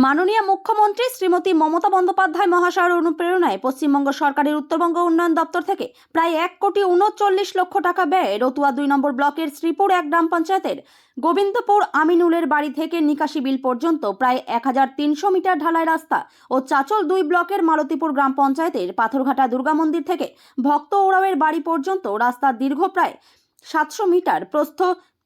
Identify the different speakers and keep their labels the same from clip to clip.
Speaker 1: মাননীয় মুখ্যমন্ত্রী শ্রীমতী মমতা বন্দ্যোপাধ্যায় মহাশয়ের অনুপ্রেরণায় পশ্চিমবঙ্গ সরকারের উত্তরবঙ্গ উন্নয়ন দপ্তর থেকে প্রায় 1,39,00,000 টাকা ব্যয়ে রতুয়া 2 নম্বর ব্লকের শ্রীপুর 1 গ্রাম পঞ্চায়েতের গোবিন্দপুর আমিনুলের বাড়ি থেকে নিকাশি বিল পর্যন্ত প্রায় 1300 মিটার ঢালাই রাস্তা ও চাচল 2 ব্লকের মালতীপুর গ্রাম পঞ্চায়েতের পাথরঘাটা দুর্গা মন্দির থেকে ভক্ত ওরাওয়ের বাড়ি পর্যন্ত রাস্তার দীর্ঘ প্রায় 700 মিটার, প্রস্থ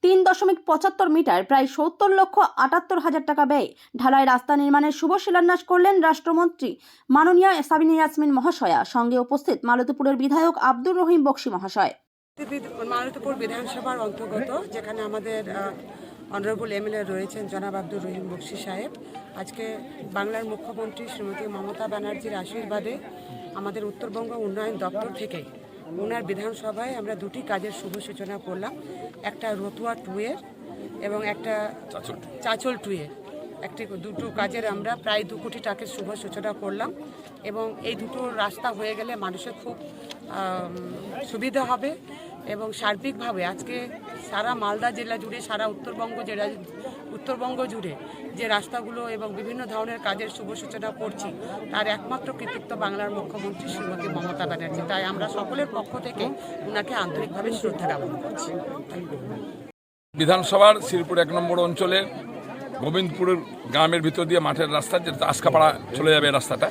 Speaker 1: 3.75 মিটার, প্রায় 70,78,000 টাকা ব্যয়ে ঢালাই রাস্তা নির্মাণের শুভ শিলান্যাস করলেন রাষ্ট্রমন্ত্রী মাননীয় সাবিনা ইয়াসমিন মহাশয়া। সঙ্গে উপস্থিত মালতীপুরের বিধায়ক আব্দুর রহিম বক্সি মহাশয়।
Speaker 2: মালতীপুর বিধানসভার অন্তর্গত যেখানে আমাদের অনারেবল এমএলএ রয়েছেন জনাব আব্দুর রহিম বক্সি সাহেব, আজকে বাংলার মুখ্যমন্ত্রী শ্রীমতী মমতা ব্যানার্জির আশীর্বাদে আমাদের উত্তরবঙ্গ উন্নয়ন দপ্তর থেকে ওনার বিধানসভায় আমরা দুটি কাজের শুভ সূচনা করলাম। একটা রতুয়া 2 এর এবং একটা চাচল 2 এর দুটো কাজের আমরা প্রায় 2 কোটি টাকার শুভ সূচনা করলাম। এবং এই দুটো রাস্তা হয়ে গেলে মানুষের খুব সুবিধা হবে এবং সার্বিকভাবে আজকে সারা মালদা জেলা জুড়ে, সারা উত্তরবঙ্গ জুড়ে যে রাস্তাগুলো এবং বিভিন্ন ধরনের কাজের শুভ সূচনা করছি তার একমাত্র কৃতিত্ব বাংলার মুখ্যমন্ত্রী শ্রীমতী মমতা ব্যানার্জি। তাই আমরা সকলের পক্ষ থেকে ওনাকে আন্তরিকভাবে শ্রদ্ধা জ্ঞাপন করছি।
Speaker 3: বিধানসভার শ্রীপুর 1 নম্বর অঞ্চলের গোবিন্দপুর গ্রামের ভিতর দিয়ে মাঠের রাস্তা, যেটা আশকাপাড়া চলে যাবে, রাস্তাটা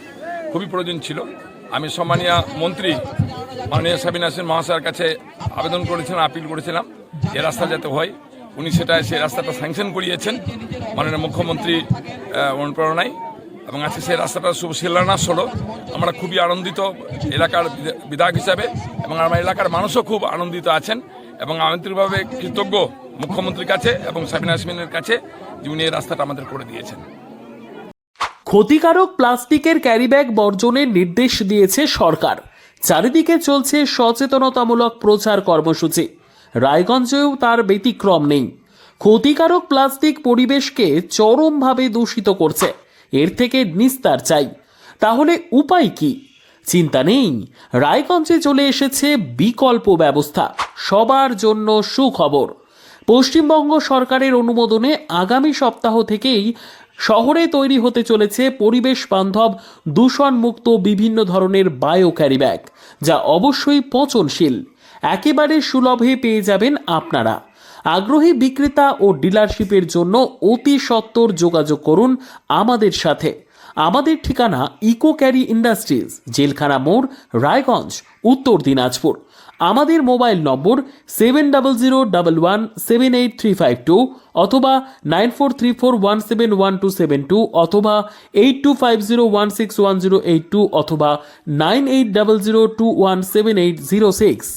Speaker 3: খুবই প্রয়োজন ছিল। আমি সম্মানীয় মন্ত্রী মাননীয় সাবিনা ইয়াসমিন মহাশয়ের কাছে আবেদন করেছিলাম, আপিল করেছিলাম যে রাস্তা যাতে হয়। উনি সেই রাস্তাটা স্যাংশন করিয়েছেন মাননীয় মুখ্যমন্ত্রী অনুপ্রেরণায়, এবং আজকে সেই রাস্তাটা শুভ শিলান্যাস হলো। আমরা খুবই আনন্দিত এলাকার বিধায়ক হিসাবে, এবং আমার এলাকার মানুষও খুব আনন্দিত আছেন এবং আন্তরিকভাবে কৃতজ্ঞ মুখ্যমন্ত্রীর কাছে এবং সাবিনা ইয়াসমিনের কাছে যে উনি এই রাস্তাটা আমাদের করে দিয়েছেন।
Speaker 4: ক্ষতিকারক প্লাস্টিকের ক্যারিব্যাগ বর্জনের নির্দেশ দিয়েছে সরকার। চারিদিকে চলছে সচেতনতামূলক প্রচার কর্মসূচি। রায়গঞ্জেও তার ব্যতিক্রম নেই। ক্ষতিকারক প্লাস্টিক পরিবেশকে চরমভাবে দূষিত করছে। এর থেকে নিস্তার চাই। তাহলে উপায় কি? চিন্তা নেই, রায়গঞ্জে চলে এসেছে বিকল্প ব্যবস্থা। সবার জন্য সুখবর। পশ্চিমবঙ্গ সরকারের অনুমোদনে আগামী সপ্তাহ থেকেই শহরে তৈরি হতে চলেছে পরিবেশ বান্ধব দূষণমুক্ত বিভিন্ন ধরনের বায়ো ক্যারিব্যাগ, যা অবশ্যই পচনশীল। একেবারে সুলভে পেয়ে যাবেন আপনারা। আগ্রহী বিক্রেতা ও ডিলারশিপের জন্য অতি সত্বর যোগাযোগ করুন আমাদের সাথে। আমাদের ঠিকানা ইকো ক্যারি ইন্ডাস্ট্রিজ, জেলখানা মোড়, রায়গঞ্জ, উত্তর দিনাজপুর। আমাদের মোবাইল নম্বর 7001178352 অথবা 9434171272 অথবা 8250161082 অথবা 9800217806।